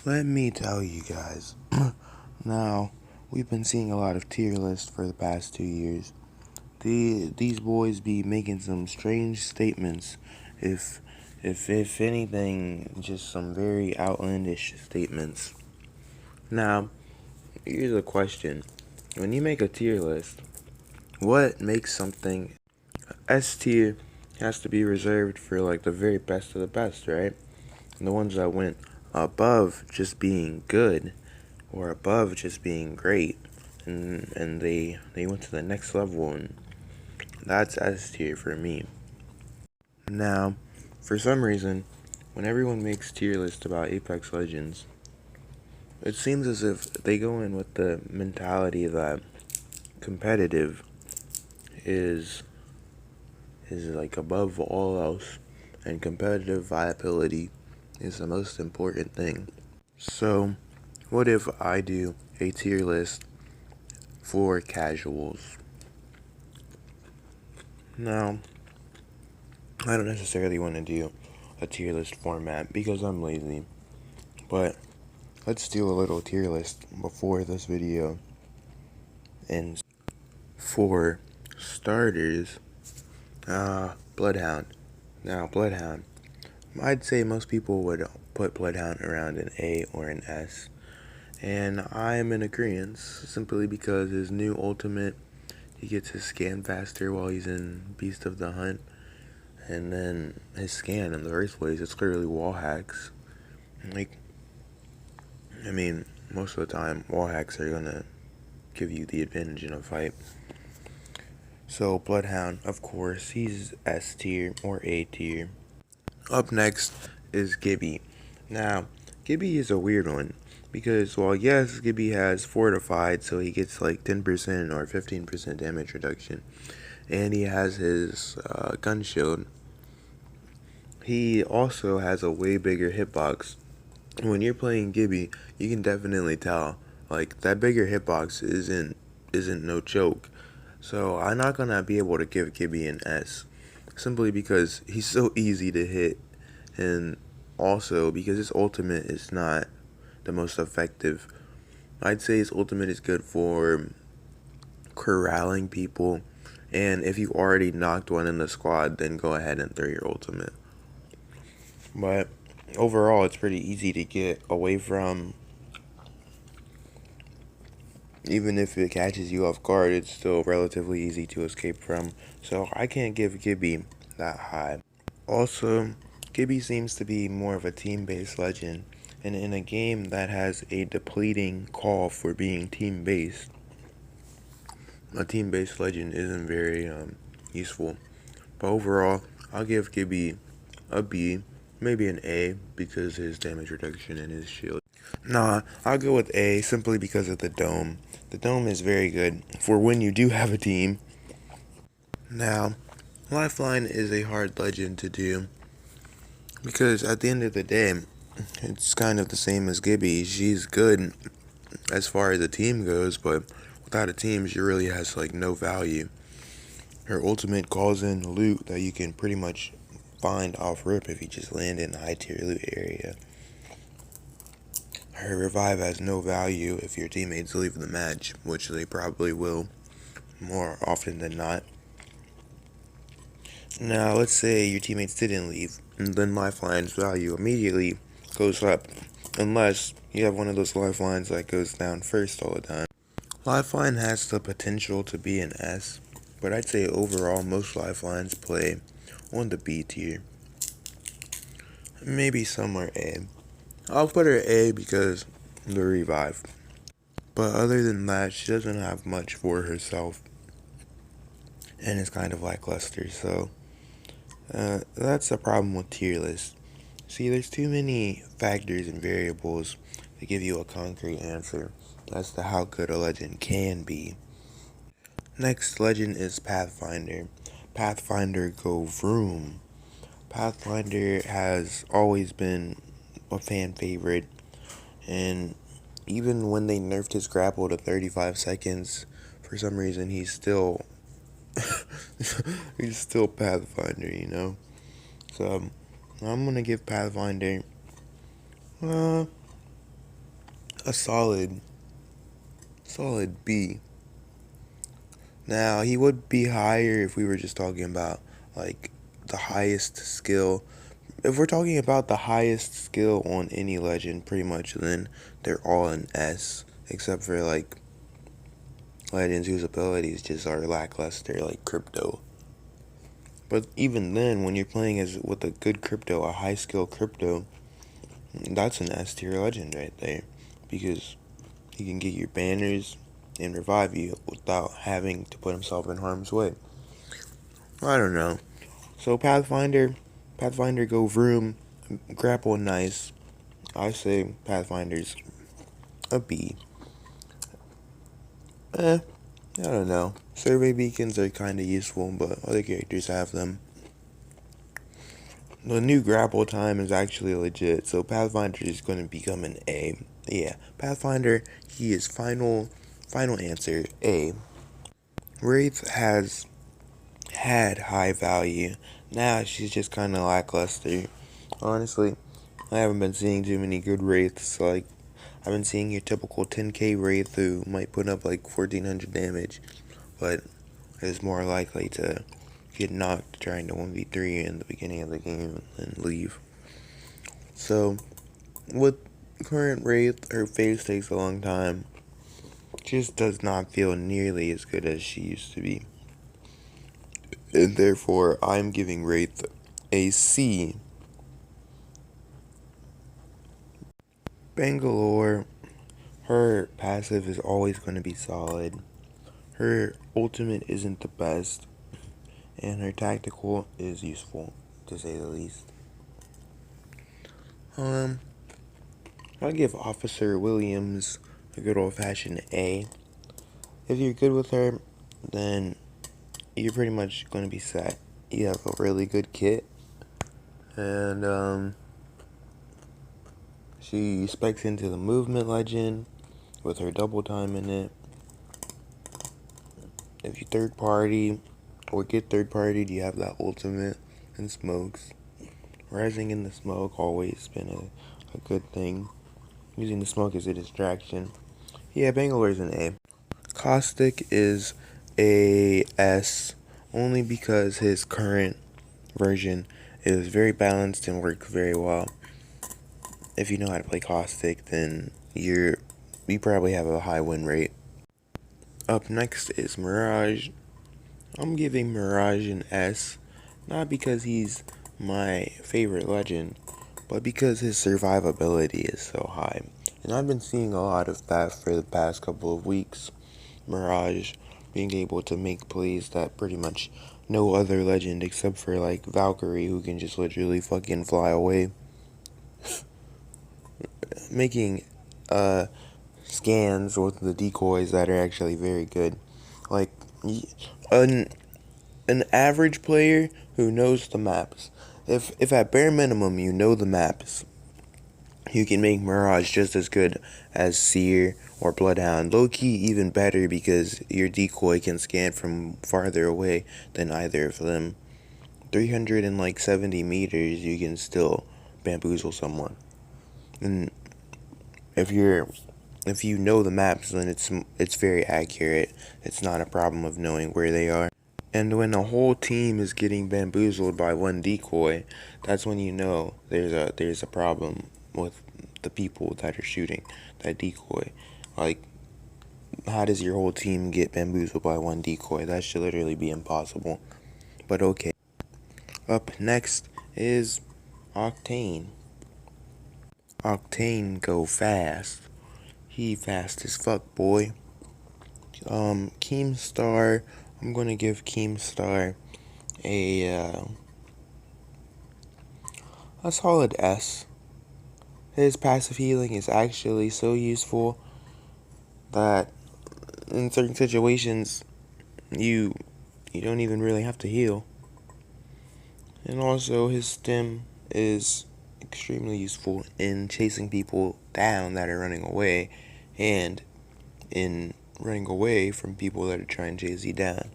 Let me tell you guys. Now, we've been seeing a lot of tier lists for the past 2 years. These boys be making some strange statements. If if anything, just some very outlandish statements. Now, here's a question: when you make a tier list, what makes something S tier? Has to be reserved for like the very best of the best, right? And the ones that went above just being good or above just being great, and they went to the next level, and that's S tier for me. Now, for some reason, when everyone makes tier lists about Apex Legends, it seems as if they go in with the mentality that competitive is like above all else, and competitive viability is the most important thing. So, what if I do a tier list for casuals? Now, I don't necessarily want to do a tier list format because I'm lazy, but let's do a little tier list before this video ends. For starters, Bloodhound. Now, Bloodhound. I'd say most people would put Bloodhound around an A or an S, and I'm in agreement simply because his new ultimate, he gets his scan faster while he's in Beast of the Hunt. And then his scan in the first place, it's clearly wall hacks. Like, I mean, most of the time, wall hacks are gonna give you the advantage in a fight. So, Bloodhound, of course, he's S tier or A tier. Up next is Gibby. Now, Gibby is a weird one because, while yes, Gibby has fortified, so he gets like 10% or 15% damage reduction, and he has his gun shield. He also has a way bigger hitbox. When you're playing Gibby, you can definitely tell, like, that bigger hitbox isn't no joke. So I'm not gonna be able to give Gibby an S, simply because he's so easy to hit, and also because his ultimate is not the most effective. I'd say his ultimate is good for corralling people, and if you already knocked one in the squad, then go ahead and throw your ultimate. But overall, it's pretty easy to get away from. Even if it catches you off guard, it's still relatively easy to escape from. So I can't give Gibby that high. Also, Gibby seems to be more of a team-based legend. And in a game that has a depleting call for being team-based, a team-based legend isn't very useful. But overall, I'll give Gibby a B, maybe an A, because his damage reduction and his shield. Nah, I'll go with A simply because of the dome. The dome is very good for when you do have a team. Now, Lifeline is a hard legend to do because at the end of the day, it's kind of the same as Gibby. She's good as far as the team goes, but without a team, she really has like no value. Her ultimate calls in loot that you can pretty much find off rip if you just land in a high tier loot area. Her revive has no value if your teammates leave the match, which they probably will more often than not. Now, let's say your teammates didn't leave, and then Lifeline's value immediately goes up, unless you have one of those lifelines that goes down first all the time. Lifeline has the potential to be an S, but I'd say overall most lifelines play on the B tier. Maybe somewhere A. I'll put her A because the revive. But other than that, she doesn't have much for herself, and it's kind of lackluster, so that's the problem with tier lists. See, there's too many factors and variables to give you a concrete answer as to how good a legend can be. Next legend is Pathfinder. Pathfinder go vroom. Pathfinder has always been a fan favorite, and even when they nerfed his grapple to 35 seconds, for some reason he's still he's still Pathfinder, you know? So I'm gonna give Pathfinder a solid B. Now, he would be higher if we were just talking about, like, the highest skill. If we're talking about the highest skill on any legend, pretty much, then they're all an S. Except for, like, legends whose abilities just are lackluster, like Crypto. But even then, when you're playing as with a good Crypto, a high skill Crypto, that's an S tier legend right there. Because he can get your banners and revive you without having to put himself in harm's way. I don't know. So Pathfinder go Vroom, grapple nice. I say Pathfinder's a B. I don't know. Survey beacons are kind of useful, but other characters have them. The new grapple time is actually legit, so Pathfinder is going to become an A. Yeah, Pathfinder, he is final answer, A. Wraith has had high value. Now she's just kind of lackluster. Honestly, I haven't been seeing too many good Wraiths. Like, I've been seeing your typical 10k Wraith who might put up like 1400 damage, but is more likely to get knocked trying to 1v3 in the beginning of the game and leave. So, with current Wraith, her phase takes a long time. Just does not feel nearly as good as she used to be. And therefore, I'm giving Wraith a C. Bangalore, her passive is always going to be solid. Her ultimate isn't the best. And her tactical is useful, to say the least. I'll give Officer Williams a good old-fashioned A. If you're good with her, then you're pretty much going to be set. You have a really good kit, and she specs into the movement legend with her double time in it. If you third party or get third partied, you have that ultimate and smokes. Rising in the smoke always been a good thing. Using the smoke as a distraction. Yeah, Bangalore is an A. Caustic is a S, only because his current version is very balanced and works very well. If you know how to play Caustic, then you probably have a high win rate. Up next is Mirage. I'm giving Mirage an S, not because he's my favorite legend, but because his survivability is so high. And I've been seeing a lot of that for the past couple of weeks. Mirage being able to make plays that pretty much no other legend except for like Valkyrie, who can just literally fucking fly away. Making scans with the decoys that are actually very good. Like an average player who knows the maps. If at bare minimum you know the maps, you can make Mirage just as good as Seer or Bloodhound. Low-key even better because your decoy can scan from farther away than either of them. 370 meters, you can still bamboozle someone. And if you know the maps, then it's very accurate. It's not a problem of knowing where they are. And when a whole team is getting bamboozled by one decoy, that's when you know there's a problem with the people that are shooting that decoy. Like, how does your whole team get bamboozled by one decoy? That should literally be impossible. But okay. Up next is Octane. Octane go fast. He fast as fuck, boy. Keemstar, I'm gonna give Keemstar a solid S. His passive healing is actually so useful that in certain situations you don't even really have to heal. And also his stem is extremely useful in chasing people down that are running away, and in running away from people that are trying to chase you down.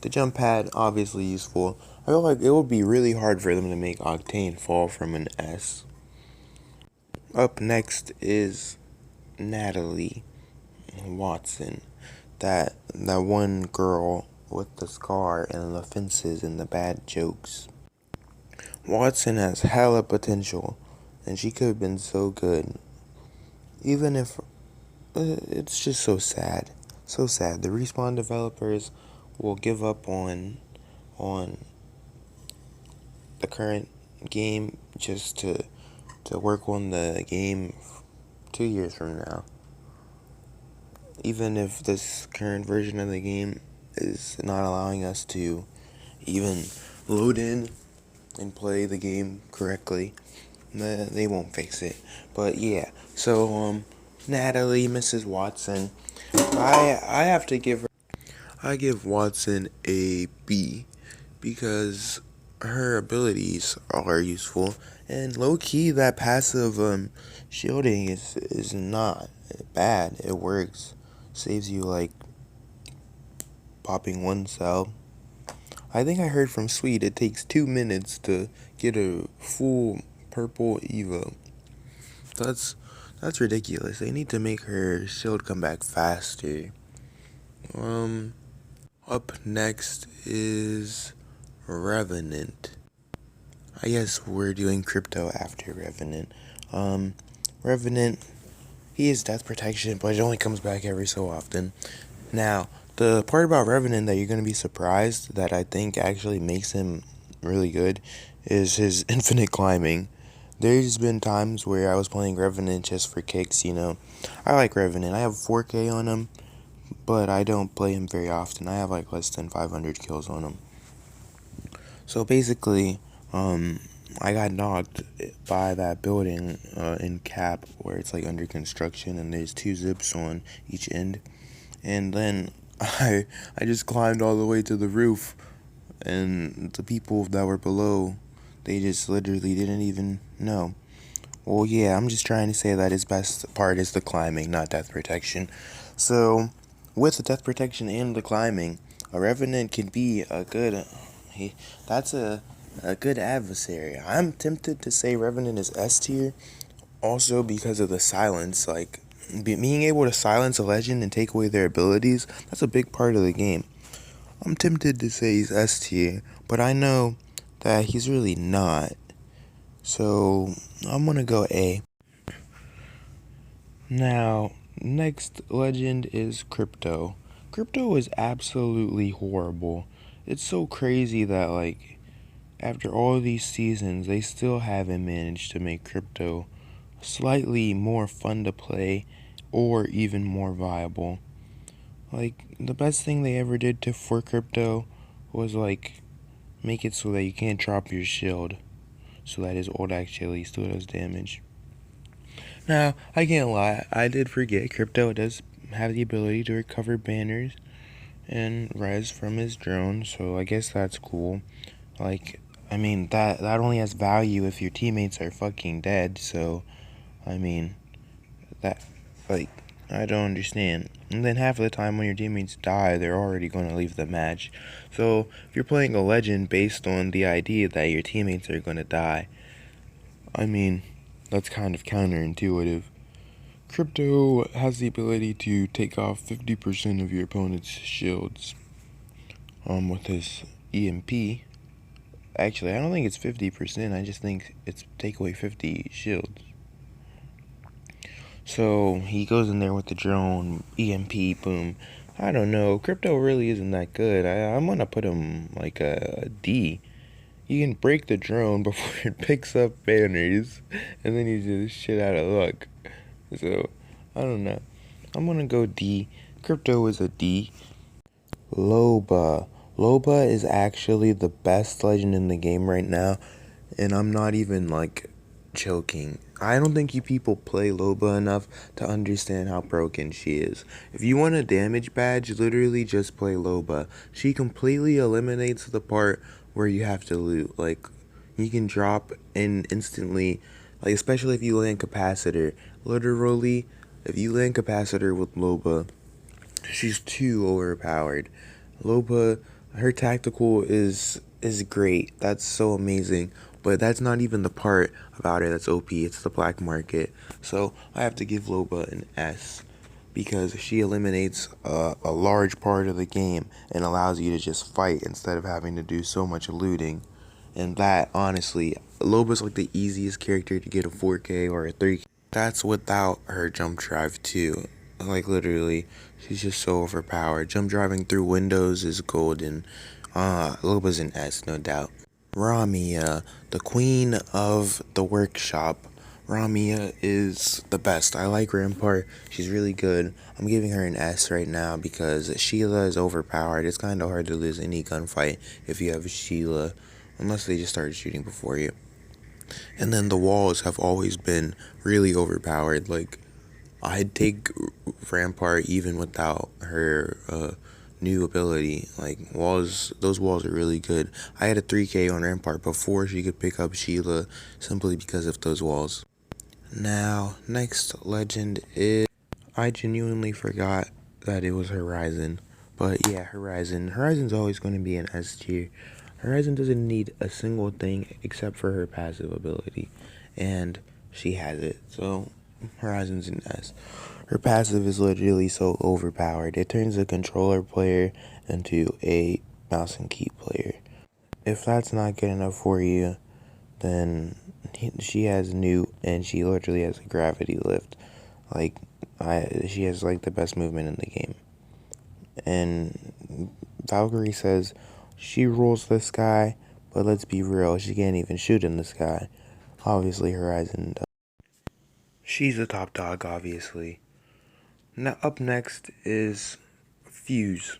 The jump pad, obviously useful. I feel like it would be really hard for them to make Octane fall from an S. Up next is Natalie Watson, that one girl with the scar and the fences and the bad jokes. Watson has hella potential, and she could have been so good. Even if it's just so sad, so sad. The Respawn developers will give up on the current game just to work on the game 2 years from now. Even if this current version of the game is not allowing us to even load in and play the game correctly, they won't fix it. But yeah, so Natalie, Mrs. Watson, I have to give her, I give Watson a B, because her abilities are useful, and low key that passive shielding is not bad. It works. Saves you like popping one cell. I think I heard from Sweet it takes 2 minutes to get a full purple Evo. That's ridiculous. They need to make her shield come back faster. Up next is Revenant. I guess we're doing crypto after Revenant. Revenant, he is death protection, but it only comes back every so often. Now, the part about Revenant that you're going to be surprised that I think actually makes him really good is his infinite climbing. There's been times where I was playing Revenant just for kicks, you know. I like Revenant. I have 4K on him, but I don't play him very often. I have like less than 500 kills on him. So basically, I got knocked by that building in Cap where it's like under construction and there's 2 zips on each end. And then I just climbed all the way to the roof, and the people that were below, they just literally didn't even know. Well, yeah, I'm just trying to say that his best part is the climbing, not death protection. So, with the death protection and the climbing, a Revenant can be a good, that's a good adversary. I'm tempted to say Revenant is S tier, also because of the silence, like, being able to silence a legend and take away their abilities, that's a big part of the game. I'm tempted to say he's S tier, but I know that he's really not. So, I'm gonna go A. Now, next legend is Crypto. Crypto is absolutely horrible. It's so crazy that, like, after all these seasons, they still haven't managed to make Crypto slightly more fun to play or even more viable. Like, the best thing they ever did for Crypto was, like, make it so that you can't drop your shield, so that his ult actually still does damage. Now, I can't lie, I did forget Crypto does have the ability to recover banners and res from his drone, so I guess that's cool. Like, I mean, that only has value if your teammates are fucking dead, so, I mean, that, like, I don't understand. And then half of the time when your teammates die, they're already going to leave the match. So, if you're playing a legend based on the idea that your teammates are going to die, I mean, that's kind of counterintuitive. Crypto has the ability to take off 50% of your opponent's shields with his EMP. Actually, I don't think it's 50%, I just think it's take away 50 shields. So, he goes in there with the drone, EMP, boom. I don't know, Crypto really isn't that good. I'm gonna put him like a D. You can break the drone before it picks up banners, and then he's just shit out of luck. So, I don't know. I'm gonna go D. Crypto is a D. Loba. Loba is actually the best legend in the game right now, and I'm not even, like, joking. I don't think you people play Loba enough to understand how broken she is. If you want a damage badge, literally just play Loba. She completely eliminates the part where you have to loot. Like, you can drop in instantly, like, especially if you land capacitor. Literally, if you land capacitor with Loba, she's too overpowered. Loba, her tactical is great. That's so amazing. But that's not even the part about it that's OP, it's the black market. So I have to give Loba an S because she eliminates a large part of the game and allows you to just fight instead of having to do so much looting. And that, honestly, Loba's like the easiest character to get a 4K or a 3K. That's without her jump drive too. Like literally, she's just so overpowered. Jump driving through windows is golden. Loba's an S, no doubt. Ramia, the queen of the workshop. Ramia is the best. I like Rampart. She's really good. I'm giving her an S right now because Sheila is overpowered. It's kind of hard to lose any gunfight if you have Sheila, unless they just start shooting before you. And then the walls have always been really overpowered. Like, I'd take Rampart even without her new ability. Like, those walls are really good. I had a 3K on Rampart before she could pick up Sheila simply because of those walls. Now, next legend is... I genuinely forgot that it was Horizon. But yeah, Horizon. Horizon's always going to be an S tier. Horizon doesn't need a single thing except for her passive ability. And she has it. So, Horizon's an S. Her passive is literally so overpowered. It turns a controller player into a mouse and key player. If that's not good enough for you, then she has Newt, and she literally has a gravity lift. Like, she has like the best movement in the game. And Valkyrie says she rules the sky, but let's be real, she can't even shoot in the sky. Obviously, Horizon does. She's a top dog, obviously. Now, up next is Fuse.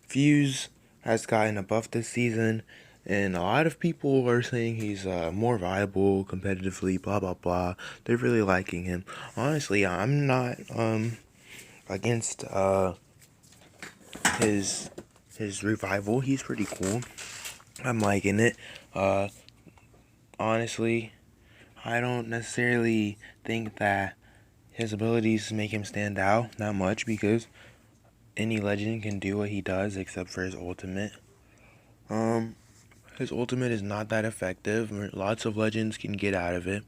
Fuse has gotten a buff this season, and a lot of people are saying he's more viable competitively, blah blah blah. They're really liking him. Honestly, I'm not against his revival. He's pretty cool. I'm liking it. Honestly, I don't necessarily think that his abilities make him stand out that much because any legend can do what he does except for his ultimate. His ultimate is not that effective. Lots of legends can get out of it.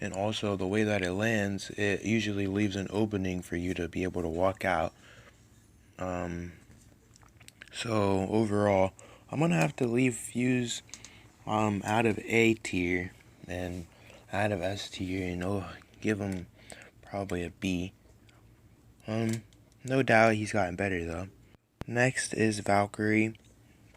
And also, the way that it lands, it usually leaves an opening for you to be able to walk out. So, overall, I'm going to have to leave Fuse out of A tier and out of S tier and give him probably a B. No doubt he's gotten better, though. Next is Valkyrie.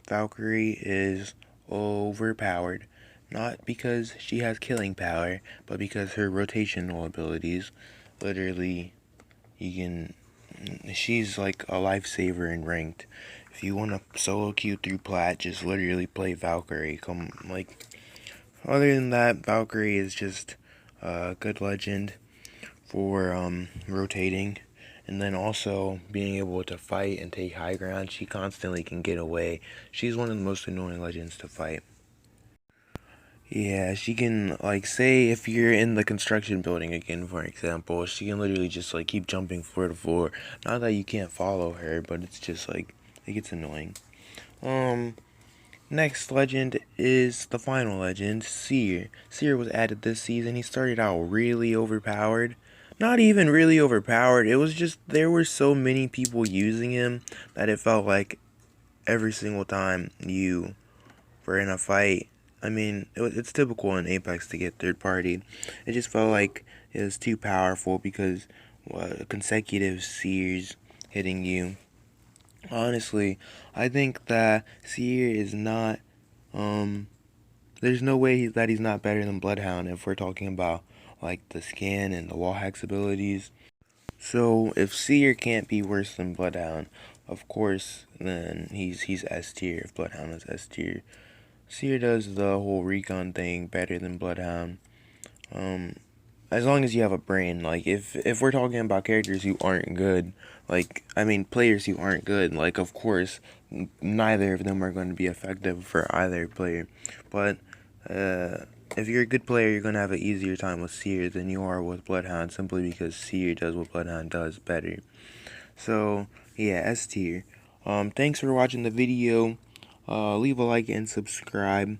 Valkyrie is overpowered, not because she has killing power, but because her rotational abilities. Literally, she's like a lifesaver in ranked. If you want to solo queue through plat, just literally play Valkyrie. Other than that, Valkyrie is just a good legend for rotating. And then also being able to fight and take high ground. She constantly can get away. She's one of the most annoying legends to fight. Yeah, she can, like, say if you're in the construction building again, for example, she can literally just, like, keep jumping floor to floor. Not that you can't follow her, but it's just, like, it gets annoying. Next legend is the final legend, Seer. Seer was added this season. He started out really overpowered. Not even really overpowered. It was just there were so many people using him that it felt like every single time you were in a fight. I mean, it's typical in Apex to get third party. It just felt like it was too powerful because consecutive Seers hitting you. Honestly, I think that Seer is not, there's no way that he's not better than Bloodhound if we're talking about, like, the scan and the wall hacks abilities. So, if Seer can't be worse than Bloodhound, of course, then he's S tier if Bloodhound is S tier. Seer does the whole recon thing better than Bloodhound. As long as you have a brain. Like, if we're talking about characters who aren't good, like, I mean, players who aren't good, like, of course, neither of them are going to be effective for either player. But, if you're a good player, you're going to have an easier time with Seer than you are with Bloodhound, simply because Seer does what Bloodhound does better. So, yeah, S tier. Thanks for watching the video. Leave a like and subscribe.